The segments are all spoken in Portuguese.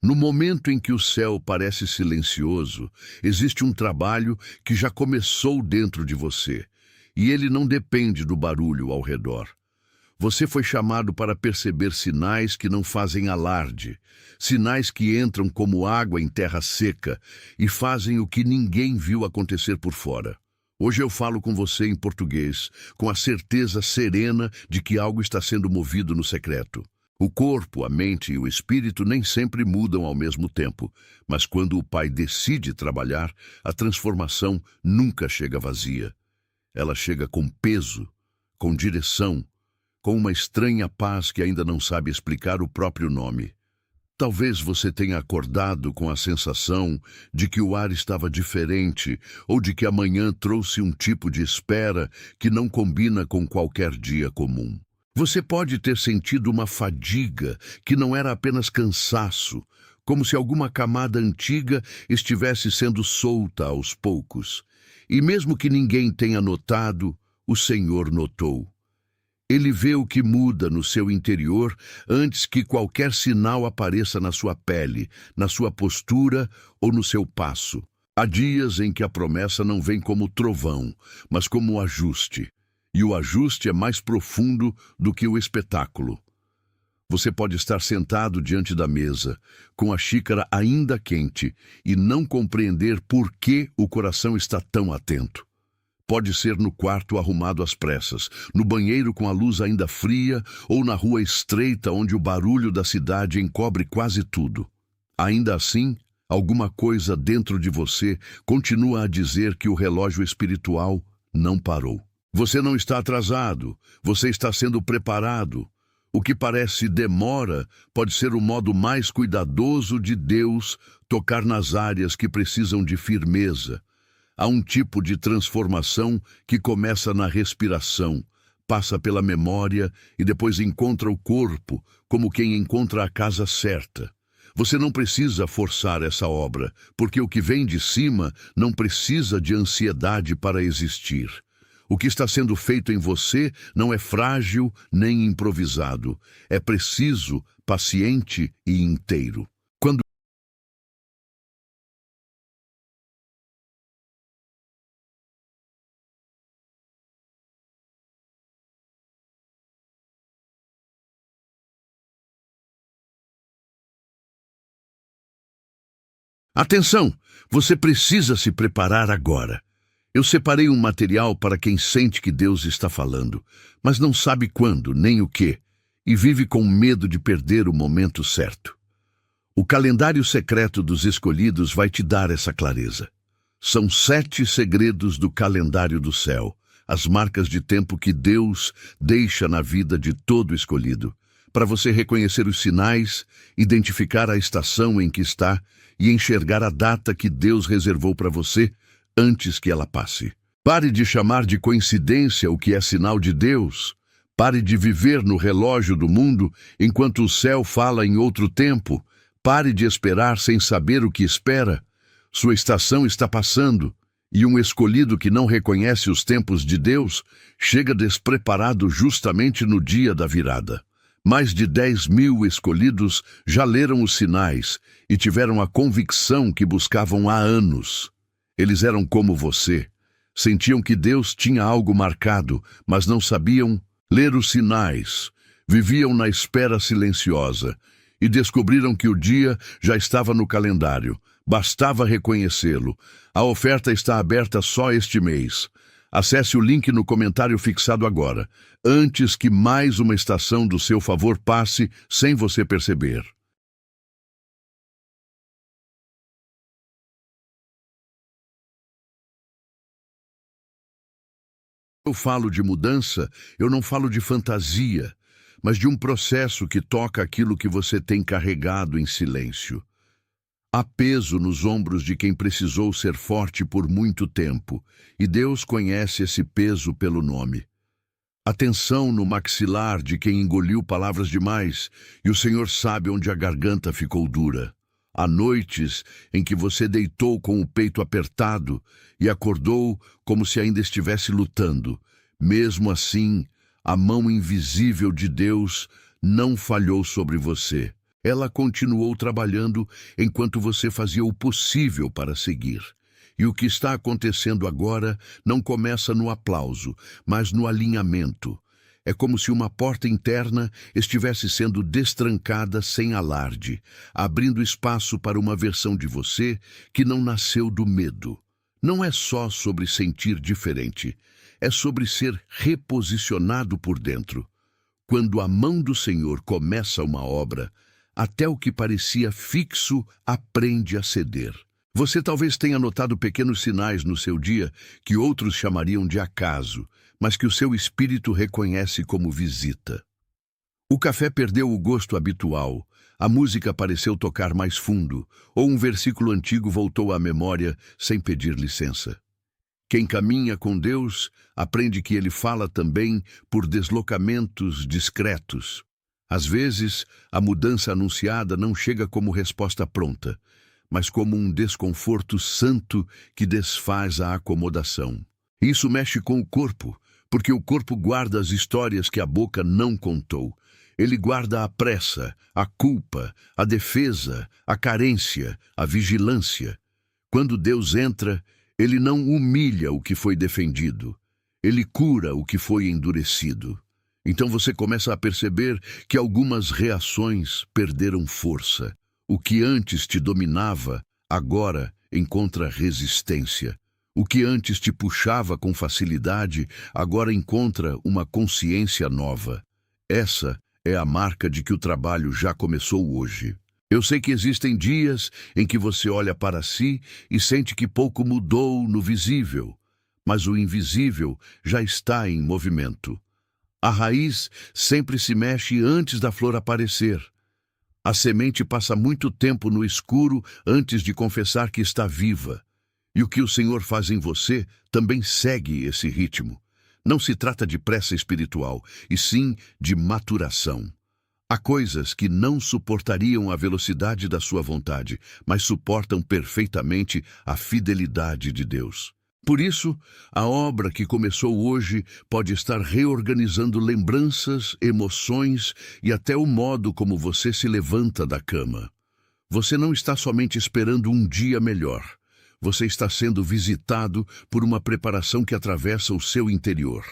No momento em que o céu parece silencioso, existe um trabalho que já começou dentro de você, e ele não depende do barulho ao redor. Você foi chamado para perceber sinais que não fazem alarde, sinais que entram como água em terra seca e fazem o que ninguém viu acontecer por fora. Hoje eu falo com você em português, com a certeza serena de que algo está sendo movido no secreto. O corpo, a mente e o espírito nem sempre mudam ao mesmo tempo, mas quando o Pai decide trabalhar, a transformação nunca chega vazia. Ela chega com peso, com direção, com uma estranha paz que ainda não sabe explicar o próprio nome. Talvez você tenha acordado com a sensação de que o ar estava diferente ou de que amanhã trouxe um tipo de espera que não combina com qualquer dia comum. Você pode ter sentido uma fadiga que não era apenas cansaço, como se alguma camada antiga estivesse sendo solta aos poucos. E mesmo que ninguém tenha notado, o Senhor notou. Ele vê o que muda no seu interior antes que qualquer sinal apareça na sua pele, na sua postura ou no seu passo. Há dias em que a promessa não vem como trovão, mas como ajuste. E o ajuste é mais profundo do que o espetáculo. Você pode estar sentado diante da mesa, com a xícara ainda quente, e não compreender por que o coração está tão atento. Pode ser no quarto arrumado às pressas, no banheiro com a luz ainda fria ou na rua estreita onde o barulho da cidade encobre quase tudo. Ainda assim, alguma coisa dentro de você continua a dizer que o relógio espiritual não parou. Você não está atrasado, você está sendo preparado. O que parece demora pode ser o modo mais cuidadoso de Deus tocar nas áreas que precisam de firmeza. Há um tipo de transformação que começa na respiração, passa pela memória e depois encontra o corpo, como quem encontra a casa certa. Você não precisa forçar essa obra, porque o que vem de cima não precisa de ansiedade para existir. O que está sendo feito em você não é frágil nem improvisado, é preciso, paciente e inteiro. Quando Atenção! Você precisa se preparar agora. Eu separei um material para quem sente que Deus está falando, mas não sabe quando, nem o que, e vive com medo de perder o momento certo. O calendário secreto dos escolhidos vai te dar essa clareza. São 7 segredos do calendário do céu, as marcas de tempo que Deus deixa na vida de todo escolhido, para você reconhecer os sinais, identificar a estação em que está e enxergar a data que Deus reservou para você antes que ela passe. Pare de chamar de coincidência o que é sinal de Deus. Pare de viver no relógio do mundo enquanto o céu fala em outro tempo. Pare de esperar sem saber o que espera. Sua estação está passando, e um escolhido que não reconhece os tempos de Deus chega despreparado justamente no dia da virada. Mais de 10.000 escolhidos já leram os sinais e tiveram a convicção que buscavam há anos. Eles eram como você. Sentiam que Deus tinha algo marcado, mas não sabiam ler os sinais. Viviam na espera silenciosa e descobriram que o dia já estava no calendário. Bastava reconhecê-lo. A oferta está aberta só este mês. Acesse o link no comentário fixado agora, antes que mais uma estação do seu favor passe sem você perceber. Eu falo de mudança, eu não falo de fantasia, mas de um processo que toca aquilo que você tem carregado em silêncio. Há peso nos ombros de quem precisou ser forte por muito tempo, e Deus conhece esse peso pelo nome. Há tensão no maxilar de quem engoliu palavras demais, e o Senhor sabe onde a garganta ficou dura. Há noites em que você deitou com o peito apertado e acordou como se ainda estivesse lutando. Mesmo assim, a mão invisível de Deus não falhou sobre você. Ela continuou trabalhando enquanto você fazia o possível para seguir. E o que está acontecendo agora não começa no aplauso, mas no alinhamento. É como se uma porta interna estivesse sendo destrancada sem alarde, abrindo espaço para uma versão de você que não nasceu do medo. Não é só sobre sentir diferente, é sobre ser reposicionado por dentro. Quando a mão do Senhor começa uma obra, até o que parecia fixo aprende a ceder. Você talvez tenha notado pequenos sinais no seu dia que outros chamariam de acaso, mas que o seu espírito reconhece como visita. O café perdeu o gosto habitual, a música pareceu tocar mais fundo, ou um versículo antigo voltou à memória sem pedir licença. Quem caminha com Deus aprende que Ele fala também por deslocamentos discretos. Às vezes, a mudança anunciada não chega como resposta pronta, mas como um desconforto santo que desfaz a acomodação. Isso mexe com o corpo, porque o corpo guarda as histórias que a boca não contou. Ele guarda a pressa, a culpa, a defesa, a carência, a vigilância. Quando Deus entra, Ele não humilha o que foi defendido. Ele cura o que foi endurecido. Então você começa a perceber que algumas reações perderam força. O que antes te dominava, agora encontra resistência. O que antes te puxava com facilidade, agora encontra uma consciência nova. Essa é a marca de que o trabalho já começou hoje. Eu sei que existem dias em que você olha para si e sente que pouco mudou no visível, mas o invisível já está em movimento. A raiz sempre se mexe antes da flor aparecer. A semente passa muito tempo no escuro antes de confessar que está viva. E o que o Senhor faz em você também segue esse ritmo. Não se trata de pressa espiritual, e sim de maturação. Há coisas que não suportariam a velocidade da sua vontade, mas suportam perfeitamente a fidelidade de Deus. Por isso, a obra que começou hoje pode estar reorganizando lembranças, emoções e até o modo como você se levanta da cama. Você não está somente esperando um dia melhor. Você está sendo visitado por uma preparação que atravessa o seu interior.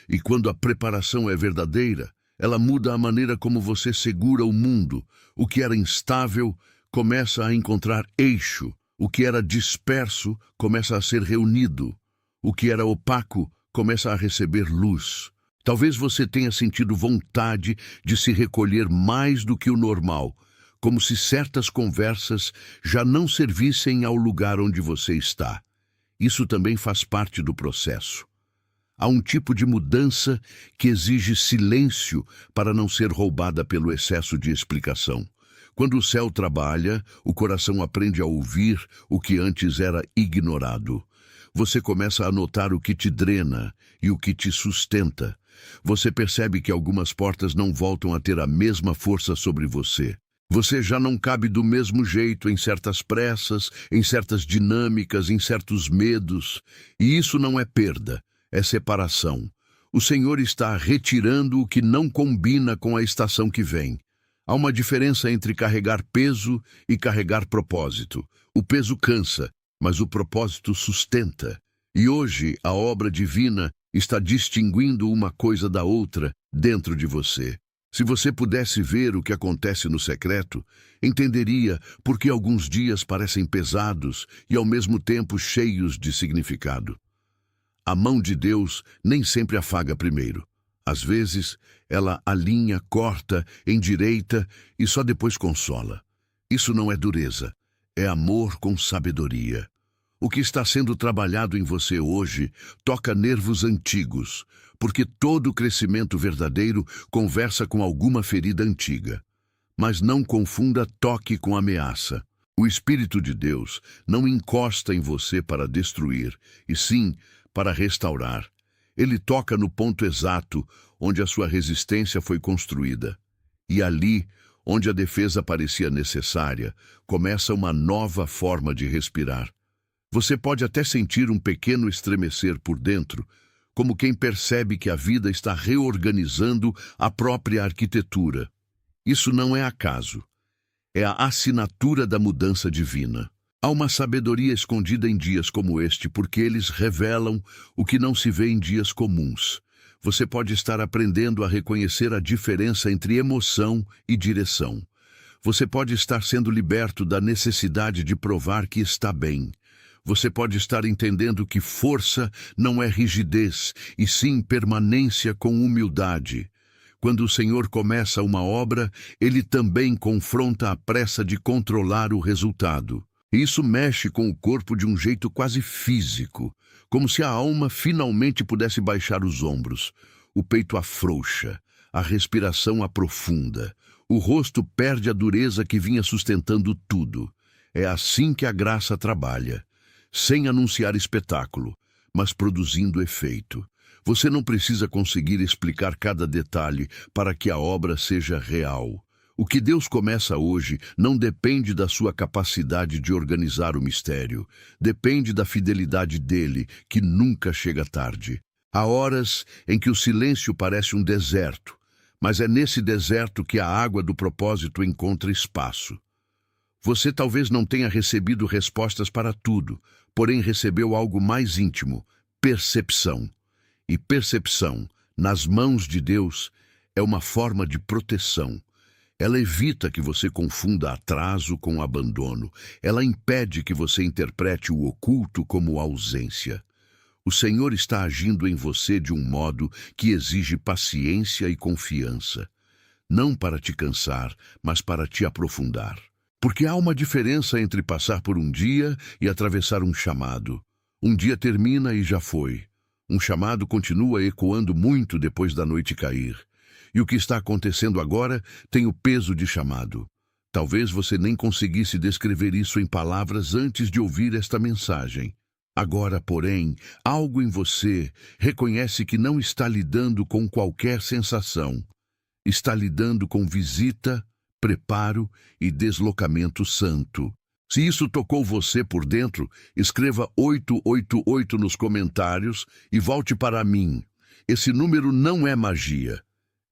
E quando a preparação é verdadeira, ela muda a maneira como você segura o mundo. O que era instável começa a encontrar eixo. O que era disperso começa a ser reunido. O que era opaco começa a receber luz. Talvez você tenha sentido vontade de se recolher mais do que o normal, como se certas conversas já não servissem ao lugar onde você está. Isso também faz parte do processo. Há um tipo de mudança que exige silêncio para não ser roubada pelo excesso de explicação. Quando o céu trabalha, o coração aprende a ouvir o que antes era ignorado. Você começa a notar o que te drena e o que te sustenta. Você percebe que algumas portas não voltam a ter a mesma força sobre você. Você já não cabe do mesmo jeito em certas pressas, em certas dinâmicas, em certos medos. E isso não é perda, é separação. O Senhor está retirando o que não combina com a estação que vem. Há uma diferença entre carregar peso e carregar propósito. O peso cansa, mas o propósito sustenta. E hoje a obra divina está distinguindo uma coisa da outra dentro de você. Se você pudesse ver o que acontece no secreto, entenderia por que alguns dias parecem pesados e ao mesmo tempo cheios de significado. A mão de Deus nem sempre afaga primeiro. Às vezes, ela alinha, corta, endireita e só depois consola. Isso não é dureza, é amor com sabedoria. O que está sendo trabalhado em você hoje toca nervos antigos, porque todo crescimento verdadeiro conversa com alguma ferida antiga. Mas não confunda toque com ameaça. O Espírito de Deus não encosta em você para destruir, e sim para restaurar. Ele toca no ponto exato onde a sua resistência foi construída. E ali, onde a defesa parecia necessária, começa uma nova forma de respirar. Você pode até sentir um pequeno estremecer por dentro, como quem percebe que a vida está reorganizando a própria arquitetura. Isso não é acaso. É a assinatura da mudança divina. Há uma sabedoria escondida em dias como este, porque eles revelam o que não se vê em dias comuns. Você pode estar aprendendo a reconhecer a diferença entre emoção e direção. Você pode estar sendo liberto da necessidade de provar que está bem. Você pode estar entendendo que força não é rigidez, e sim permanência com humildade. Quando o Senhor começa uma obra, Ele também confronta a pressa de controlar o resultado. Isso mexe com o corpo de um jeito quase físico, como se a alma finalmente pudesse baixar os ombros. O peito afrouxa, a respiração aprofunda, o rosto perde a dureza que vinha sustentando tudo. É assim que a graça trabalha, sem anunciar espetáculo, mas produzindo efeito. Você não precisa conseguir explicar cada detalhe para que a obra seja real. O que Deus começa hoje não depende da sua capacidade de organizar o mistério. Depende da fidelidade dele, que nunca chega tarde. Há horas em que o silêncio parece um deserto, mas é nesse deserto que a água do propósito encontra espaço. Você talvez não tenha recebido respostas para tudo, porém recebeu algo mais íntimo: percepção. E percepção, nas mãos de Deus, é uma forma de proteção. Ela evita que você confunda atraso com abandono. Ela impede que você interprete o oculto como ausência. O Senhor está agindo em você de um modo que exige paciência e confiança. Não para te cansar, mas para te aprofundar. Porque há uma diferença entre passar por um dia e atravessar um chamado. Um dia termina e já foi. Um chamado continua ecoando muito depois da noite cair. E o que está acontecendo agora tem o peso de chamado. Talvez você nem conseguisse descrever isso em palavras antes de ouvir esta mensagem. Agora, porém, algo em você reconhece que não está lidando com qualquer sensação. Está lidando com visita, preparo e deslocamento santo. Se isso tocou você por dentro, escreva 888 nos comentários e volte para mim. Esse número não é magia.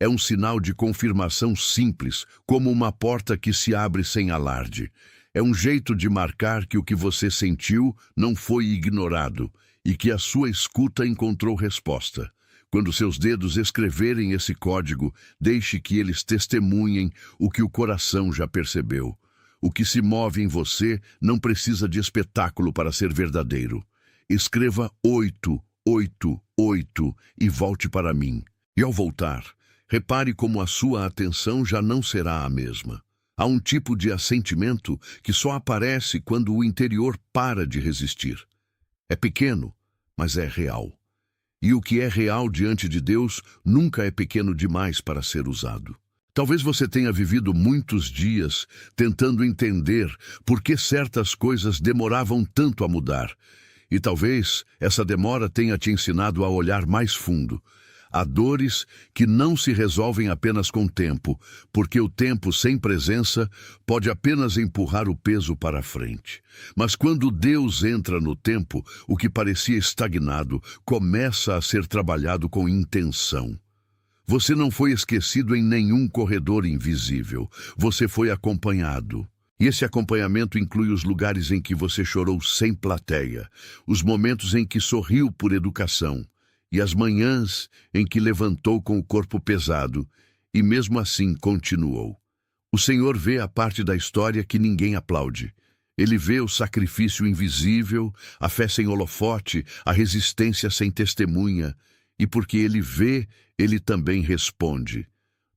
É um sinal de confirmação simples, como uma porta que se abre sem alarde. É um jeito de marcar que o que você sentiu não foi ignorado e que a sua escuta encontrou resposta. Quando seus dedos escreverem esse código, deixe que eles testemunhem o que o coração já percebeu. O que se move em você não precisa de espetáculo para ser verdadeiro. Escreva 888 e volte para mim. E ao voltar, repare como a sua atenção já não será a mesma. Há um tipo de assentimento que só aparece quando o interior para de resistir. É pequeno, mas é real. E o que é real diante de Deus nunca é pequeno demais para ser usado. Talvez você tenha vivido muitos dias tentando entender por que certas coisas demoravam tanto a mudar. E talvez essa demora tenha te ensinado a olhar mais fundo. Há dores que não se resolvem apenas com tempo, porque o tempo sem presença pode apenas empurrar o peso para a frente. Mas quando Deus entra no tempo, o que parecia estagnado começa a ser trabalhado com intenção. Você não foi esquecido em nenhum corredor invisível. Você foi acompanhado. E esse acompanhamento inclui os lugares em que você chorou sem plateia, os momentos em que sorriu por educação, e as manhãs em que levantou com o corpo pesado, e mesmo assim continuou. O Senhor vê a parte da história que ninguém aplaude. Ele vê o sacrifício invisível, a fé sem holofote, a resistência sem testemunha, e porque Ele vê, Ele também responde.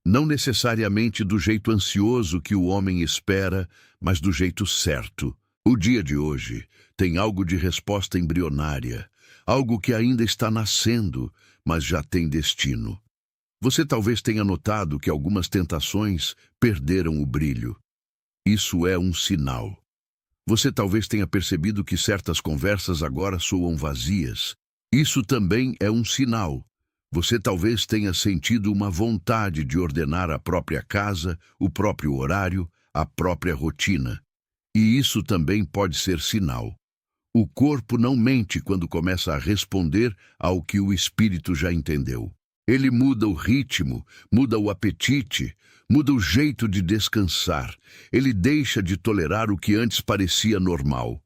Não necessariamente do jeito ansioso que o homem espera, mas do jeito certo. O dia de hoje tem algo de resposta embrionária, algo que ainda está nascendo, mas já tem destino. Você talvez tenha notado que algumas tentações perderam o brilho. Isso é um sinal. Você talvez tenha percebido que certas conversas agora soam vazias. Isso também é um sinal. Você talvez tenha sentido uma vontade de ordenar a própria casa, o próprio horário, a própria rotina. E isso também pode ser sinal. O corpo não mente quando começa a responder ao que o espírito já entendeu. Ele muda o ritmo, muda o apetite, muda o jeito de descansar. Ele deixa de tolerar o que antes parecia normal.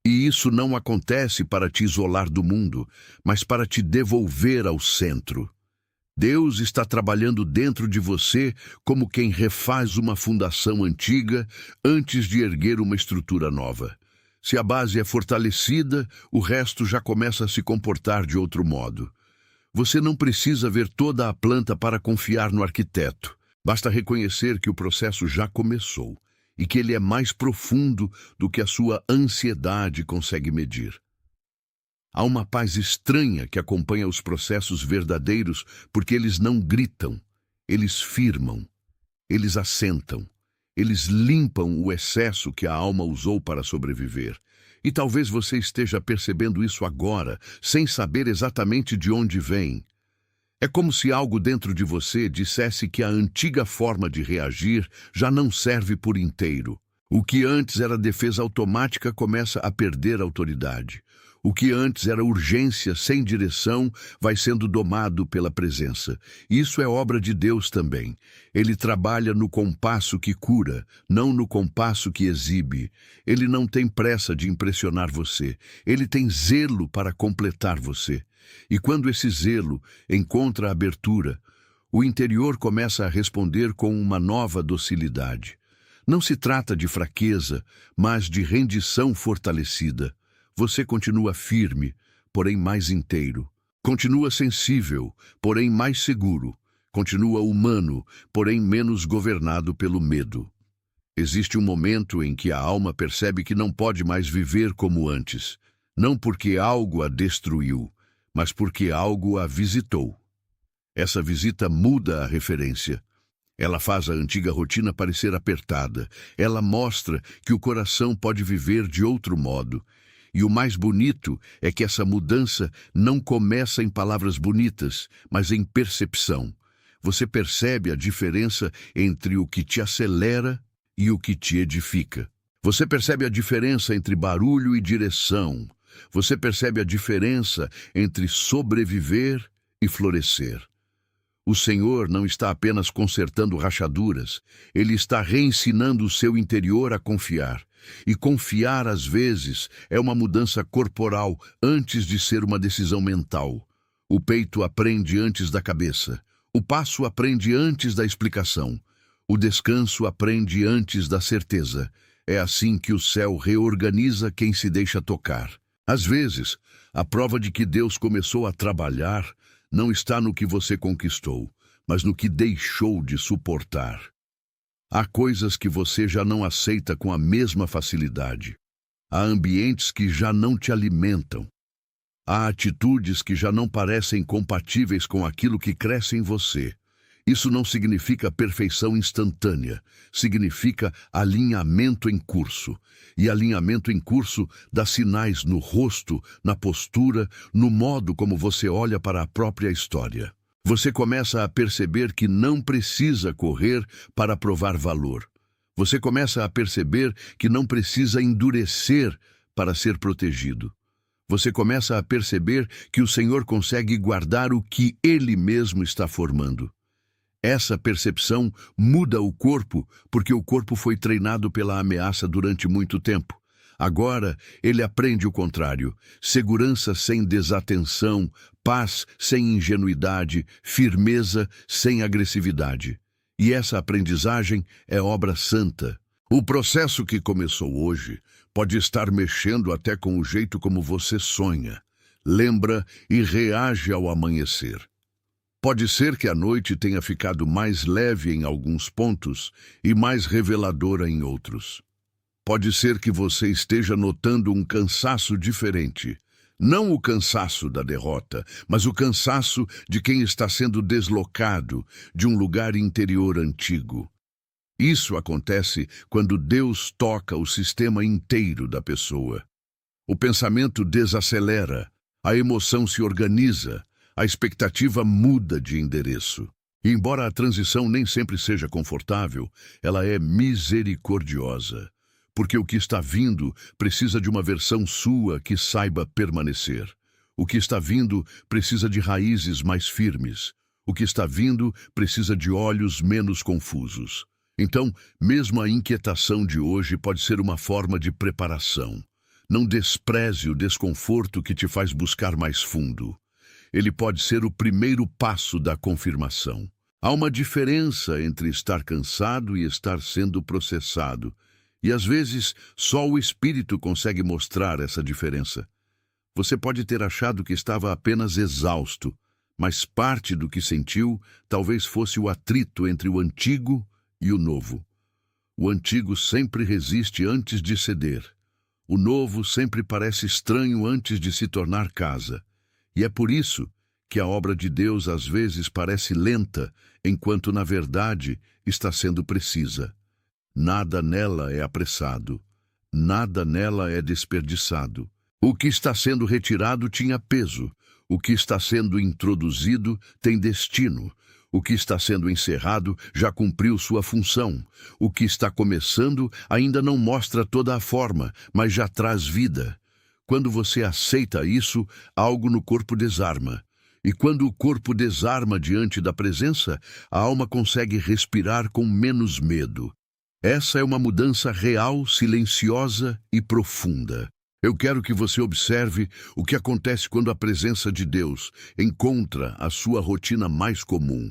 E isso não acontece para te isolar do mundo, mas para te devolver ao centro. Deus está trabalhando dentro de você como quem refaz uma fundação antiga antes de erguer uma estrutura nova. Se a base é fortalecida, o resto já começa a se comportar de outro modo. Você não precisa ver toda a planta para confiar no arquiteto. Basta reconhecer que o processo já começou e que ele é mais profundo do que a sua ansiedade consegue medir. Há uma paz estranha que acompanha os processos verdadeiros porque eles não gritam, eles firmam, eles assentam, eles limpam o excesso que a alma usou para sobreviver. E talvez você esteja percebendo isso agora, sem saber exatamente de onde vem. É como se algo dentro de você dissesse que a antiga forma de reagir já não serve por inteiro. O que antes era defesa automática começa a perder autoridade. O que antes era urgência sem direção vai sendo domado pela presença. Isso é obra de Deus também. Ele trabalha no compasso que cura, não no compasso que exibe. Ele não tem pressa de impressionar você. Ele tem zelo para completar você. E quando esse zelo encontra abertura, o interior começa a responder com uma nova docilidade. Não se trata de fraqueza, mas de rendição fortalecida. Você continua firme, porém mais inteiro. Continua sensível, porém mais seguro. Continua humano, porém menos governado pelo medo. Existe um momento em que a alma percebe que não pode mais viver como antes. Não porque algo a destruiu, mas porque algo a visitou. Essa visita muda a referência. Ela faz a antiga rotina parecer apertada. Ela mostra que o coração pode viver de outro modo. E o mais bonito é que essa mudança não começa em palavras bonitas, mas em percepção. Você percebe a diferença entre o que te acelera e o que te edifica. Você percebe a diferença entre barulho e direção. Você percebe a diferença entre sobreviver e florescer. O Senhor não está apenas consertando rachaduras, Ele está reensinando o seu interior a confiar. E confiar, às vezes, é uma mudança corporal antes de ser uma decisão mental. O peito aprende antes da cabeça. O passo aprende antes da explicação. O descanso aprende antes da certeza. É assim que o céu reorganiza quem se deixa tocar. Às vezes, a prova de que Deus começou a trabalhar não está no que você conquistou, mas no que deixou de suportar. Há coisas que você já não aceita com a mesma facilidade. Há ambientes que já não te alimentam. Há atitudes que já não parecem compatíveis com aquilo que cresce em você. Isso não significa perfeição instantânea, significa alinhamento em curso. E alinhamento em curso dá sinais no rosto, na postura, no modo como você olha para a própria história. Você começa a perceber que não precisa correr para provar valor. Você começa a perceber que não precisa endurecer para ser protegido. Você começa a perceber que o Senhor consegue guardar o que Ele mesmo está formando. Essa percepção muda o corpo, porque o corpo foi treinado pela ameaça durante muito tempo. Agora, ele aprende o contrário: segurança sem desatenção, paz sem ingenuidade, firmeza sem agressividade. E essa aprendizagem é obra santa. O processo que começou hoje pode estar mexendo até com o jeito como você sonha, lembra e reage ao amanhecer. Pode ser que a noite tenha ficado mais leve em alguns pontos e mais reveladora em outros. Pode ser que você esteja notando um cansaço diferente. Não o cansaço da derrota, mas o cansaço de quem está sendo deslocado de um lugar interior antigo. Isso acontece quando Deus toca o sistema inteiro da pessoa. O pensamento desacelera, a emoção se organiza, a expectativa muda de endereço. E embora a transição nem sempre seja confortável, ela é misericordiosa. Porque o que está vindo precisa de uma versão sua que saiba permanecer. O que está vindo precisa de raízes mais firmes. O que está vindo precisa de olhos menos confusos. Então, mesmo a inquietação de hoje pode ser uma forma de preparação. Não despreze o desconforto que te faz buscar mais fundo. Ele pode ser o primeiro passo da confirmação. Há uma diferença entre estar cansado e estar sendo processado. E às vezes, só o Espírito consegue mostrar essa diferença. Você pode ter achado que estava apenas exausto, mas parte do que sentiu talvez fosse o atrito entre o antigo e o novo. O antigo sempre resiste antes de ceder. O novo sempre parece estranho antes de se tornar casa. E é por isso que a obra de Deus às vezes parece lenta, enquanto na verdade está sendo precisa. Nada nela é apressado. Nada nela é desperdiçado. O que está sendo retirado tinha peso. O que está sendo introduzido tem destino. O que está sendo encerrado já cumpriu sua função. O que está começando ainda não mostra toda a forma, mas já traz vida. Quando você aceita isso, algo no corpo desarma. E quando o corpo desarma diante da presença, a alma consegue respirar com menos medo. Essa é uma mudança real, silenciosa e profunda. Eu quero que você observe o que acontece quando a presença de Deus encontra a sua rotina mais comum.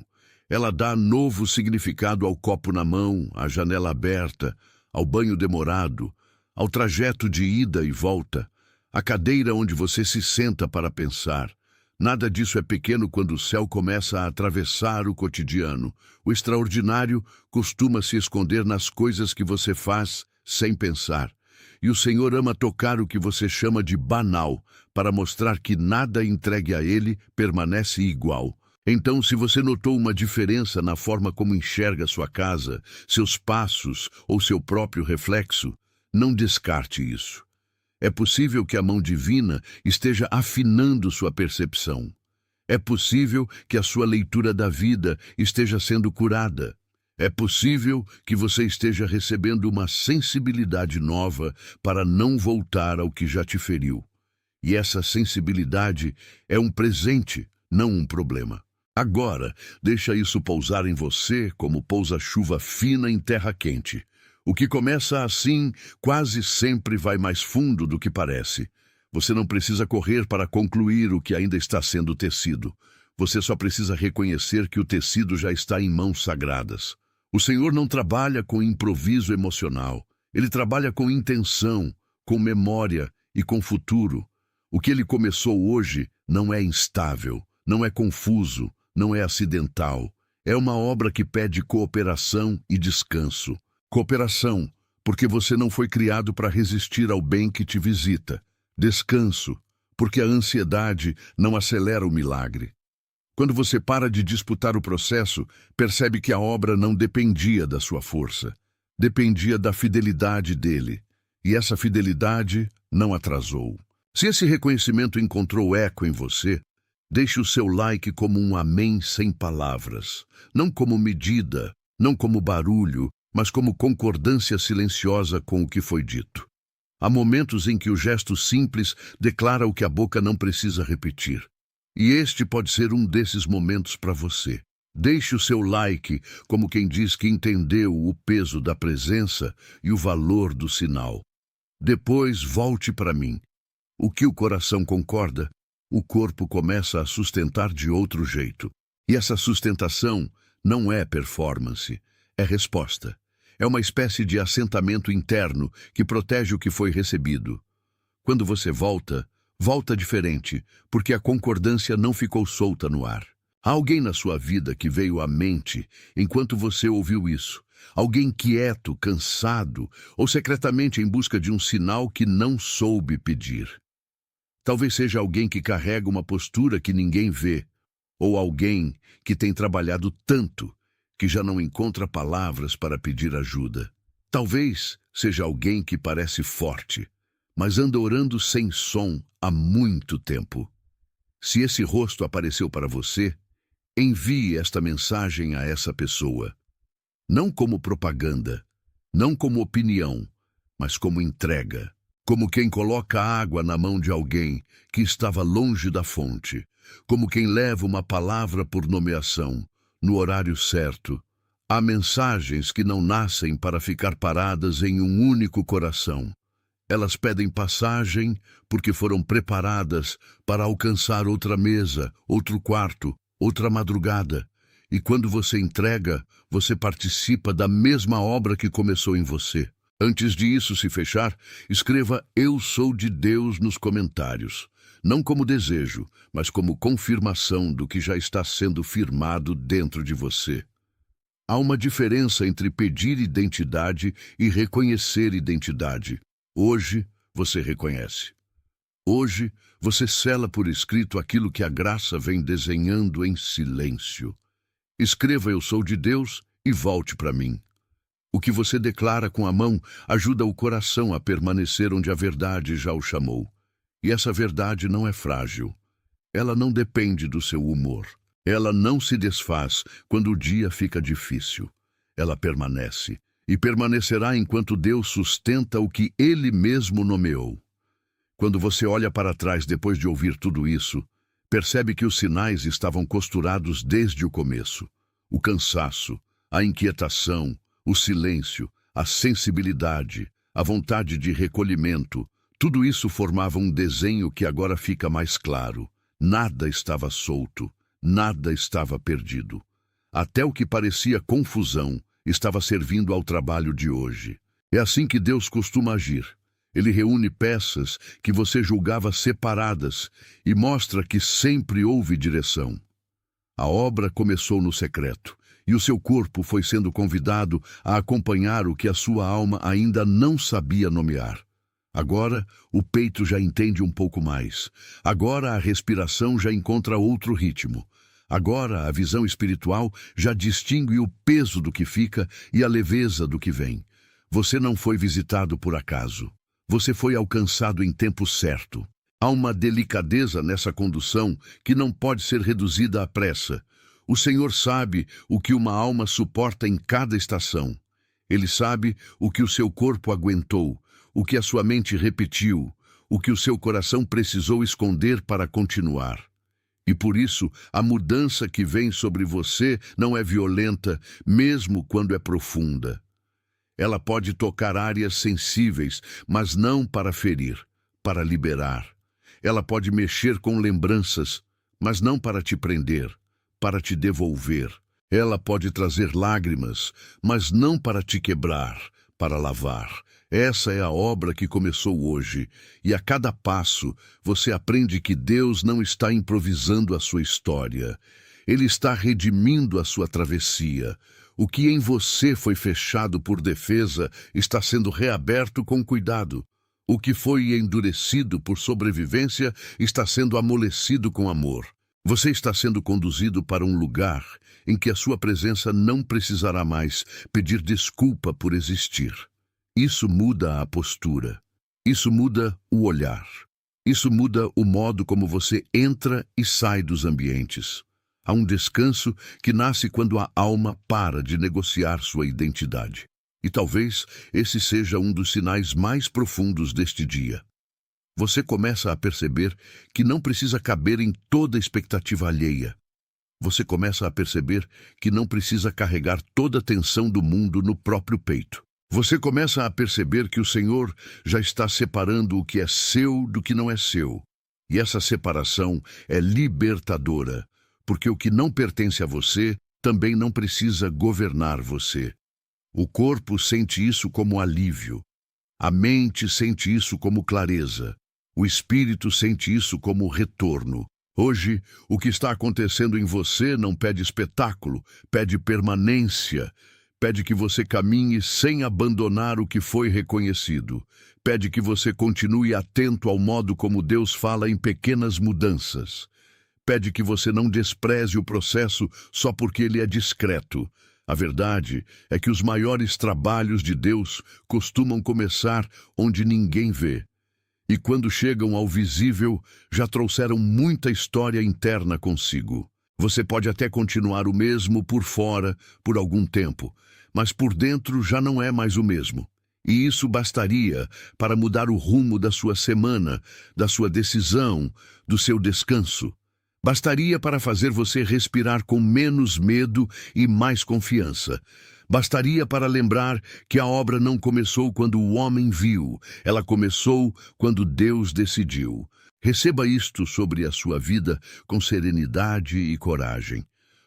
Ela dá novo significado ao copo na mão, à janela aberta, ao banho demorado, ao trajeto de ida e volta, à cadeira onde você se senta para pensar. Nada disso é pequeno quando o céu começa a atravessar o cotidiano. O extraordinário costuma se esconder nas coisas que você faz sem pensar. E o Senhor ama tocar o que você chama de banal, para mostrar que nada entregue a Ele permanece igual. Então, se você notou uma diferença na forma como enxerga sua casa, seus passos ou seu próprio reflexo, não descarte isso. É possível que a mão divina esteja afinando sua percepção. É possível que a sua leitura da vida esteja sendo curada. É possível que você esteja recebendo uma sensibilidade nova para não voltar ao que já te feriu. E essa sensibilidade é um presente, não um problema. Agora, deixa isso pousar em você como pousa chuva fina em terra quente. O que começa assim quase sempre vai mais fundo do que parece. Você não precisa correr para concluir o que ainda está sendo tecido. Você só precisa reconhecer que o tecido já está em mãos sagradas. O Senhor não trabalha com improviso emocional. Ele trabalha com intenção, com memória e com futuro. O que ele começou hoje não é instável, não é confuso, não é acidental. É uma obra que pede cooperação e descanso. Cooperação, porque você não foi criado para resistir ao bem que te visita. Descanso, porque a ansiedade não acelera o milagre. Quando você para de disputar o processo, percebe que a obra não dependia da sua força. Dependia da fidelidade dele. E essa fidelidade não atrasou. Se esse reconhecimento encontrou eco em você, deixe o seu like como um amém sem palavras. Não como medida, não como barulho, mas como concordância silenciosa com o que foi dito. Há momentos em que o gesto simples declara o que a boca não precisa repetir. E este pode ser um desses momentos para você. Deixe o seu like como quem diz que entendeu o peso da presença e o valor do sinal. Depois volte para mim. O que o coração concorda, o corpo começa a sustentar de outro jeito. E essa sustentação não é performance, é resposta. É uma espécie de assentamento interno que protege o que foi recebido. Quando você volta diferente, porque a concordância não ficou solta no ar. Há alguém na sua vida que veio à mente enquanto você ouviu isso. Alguém quieto, cansado, ou secretamente em busca de um sinal que não soube pedir. Talvez seja alguém que carrega uma postura que ninguém vê, ou alguém que tem trabalhado tanto que já não encontra palavras para pedir ajuda. Talvez seja alguém que parece forte, mas anda orando sem som há muito tempo. Se esse rosto apareceu para você, envie esta mensagem a essa pessoa. Não como propaganda, não como opinião, mas como entrega. Como quem coloca água na mão de alguém que estava longe da fonte. como quem leva uma palavra por nomeação, no horário certo. Há mensagens que não nascem para ficar paradas em um único coração. Elas pedem passagem porque foram preparadas para alcançar outra mesa, outro quarto, outra madrugada. E quando você entrega, você participa da mesma obra que começou em você. Antes de isso se fechar, escreva "Eu sou de Deus" nos comentários. Não como desejo, mas como confirmação do que já está sendo firmado dentro de você. Há uma diferença entre pedir identidade e reconhecer identidade. Hoje, você reconhece. Hoje, você sela por escrito aquilo que a graça vem desenhando em silêncio. Escreva "Eu sou de Deus" e volte para mim. O que você declara com a mão ajuda o coração a permanecer onde a verdade já o chamou. E essa verdade não é frágil. Ela não depende do seu humor. Ela não se desfaz quando o dia fica difícil. Ela permanece. E permanecerá enquanto Deus sustenta o que Ele mesmo nomeou. Quando você olha para trás depois de ouvir tudo isso, percebe que os sinais estavam costurados desde o começo. O cansaço, a inquietação, o silêncio, a sensibilidade, a vontade de recolhimento, tudo isso formava um desenho que agora fica mais claro. Nada estava solto, nada estava perdido. Até o que parecia confusão estava servindo ao trabalho de hoje. É assim que Deus costuma agir. Ele reúne peças que você julgava separadas e mostra que sempre houve direção. A obra começou no secreto, e o seu corpo foi sendo convidado a acompanhar o que a sua alma ainda não sabia nomear. Agora, o peito já entende um pouco mais. Agora, a respiração já encontra outro ritmo. Agora, a visão espiritual já distingue o peso do que fica e a leveza do que vem. Você não foi visitado por acaso. Você foi alcançado em tempo certo. Há uma delicadeza nessa condução que não pode ser reduzida à pressa. O Senhor sabe o que uma alma suporta em cada estação. Ele sabe o que o seu corpo aguentou, o que a sua mente repetiu, o que o seu coração precisou esconder para continuar. E por isso, a mudança que vem sobre você não é violenta, mesmo quando é profunda. Ela pode tocar áreas sensíveis, mas não para ferir, para liberar. Ela pode mexer com lembranças, mas não para te prender, para te devolver. Ela pode trazer lágrimas, mas não para te quebrar, para lavar. Essa é a obra que começou hoje, e a cada passo você aprende que Deus não está improvisando a sua história. Ele está redimindo a sua travessia. O que em você foi fechado por defesa está sendo reaberto com cuidado. O que foi endurecido por sobrevivência está sendo amolecido com amor. Você está sendo conduzido para um lugar em que a sua presença não precisará mais pedir desculpa por existir. Isso muda a postura. Isso muda o olhar. Isso muda o modo como você entra e sai dos ambientes. Há um descanso que nasce quando a alma para de negociar sua identidade. E talvez esse seja um dos sinais mais profundos deste dia. Você começa a perceber que não precisa caber em toda expectativa alheia. Você começa a perceber que não precisa carregar toda a tensão do mundo no próprio peito. Você começa a perceber que o Senhor já está separando o que é seu do que não é seu. E essa separação é libertadora, porque o que não pertence a você também não precisa governar você. O corpo sente isso como alívio. A mente sente isso como clareza. O espírito sente isso como retorno. Hoje, o que está acontecendo em você não pede espetáculo, pede permanência. Pede que você caminhe sem abandonar o que foi reconhecido. Pede que você continue atento ao modo como Deus fala em pequenas mudanças. Pede que você não despreze o processo só porque ele é discreto. A verdade é que os maiores trabalhos de Deus costumam começar onde ninguém vê. E quando chegam ao visível, já trouxeram muita história interna consigo. Você pode até continuar o mesmo por fora por algum tempo, mas por dentro já não é mais o mesmo. E isso bastaria para mudar o rumo da sua semana, da sua decisão, do seu descanso. Bastaria para fazer você respirar com menos medo e mais confiança. Bastaria para lembrar que a obra não começou quando o homem viu, ela começou quando Deus decidiu. Receba isto sobre a sua vida com serenidade e coragem.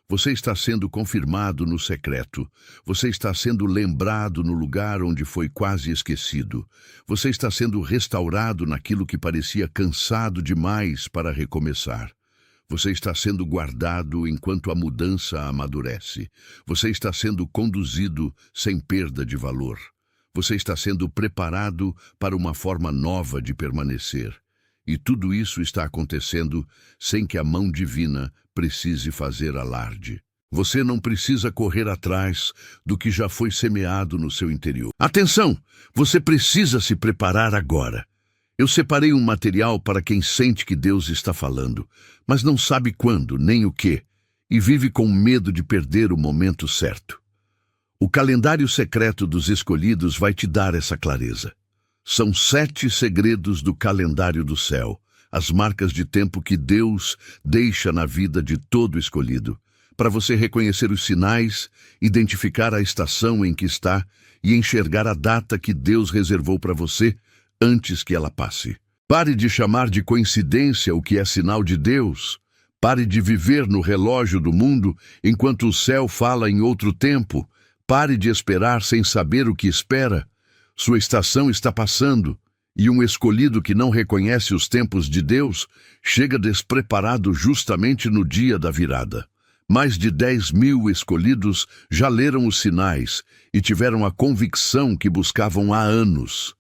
Você está sendo confirmado no secreto. Você está sendo lembrado no lugar onde foi quase esquecido. Você está sendo restaurado naquilo que parecia cansado demais para recomeçar. Você está sendo guardado enquanto a mudança amadurece. Você está sendo conduzido sem perda de valor. Você está sendo preparado para uma forma nova de permanecer. E tudo isso está acontecendo sem que a mão divina precise fazer alarde. Você não precisa correr atrás do que já foi semeado no seu interior. Atenção! Você precisa se preparar agora. Eu separei um material para quem sente que Deus está falando, mas não sabe quando nem o que, e vive com medo de perder o momento certo. O calendário secreto dos escolhidos vai te dar essa clareza. São 7 segredos do calendário do céu, as marcas de tempo que Deus deixa na vida de todo escolhido, para você reconhecer os sinais, identificar a estação em que está e enxergar a data que Deus reservou para você antes que ela passe. Pare de chamar de coincidência o que é sinal de Deus. Pare de viver no relógio do mundo enquanto o céu fala em outro tempo. Pare de esperar sem saber o que espera. Sua estação está passando, e um escolhido que não reconhece os tempos de Deus chega despreparado justamente no dia da virada. Mais de 10.000 escolhidos já leram os sinais e tiveram a convicção que buscavam há anos.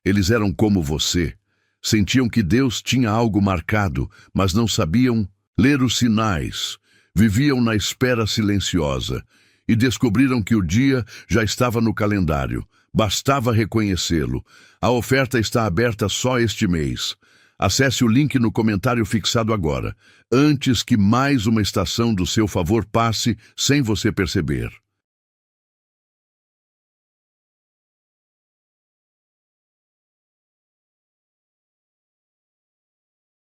Eles eram como você. Sentiam que Deus tinha algo marcado, mas não sabiam ler os sinais. Viviam na espera silenciosa e descobriram que o dia já estava no calendário. Bastava reconhecê-lo. A oferta está aberta só este mês. Acesse o link no comentário fixado agora, antes que mais uma estação do seu favor passe sem você perceber.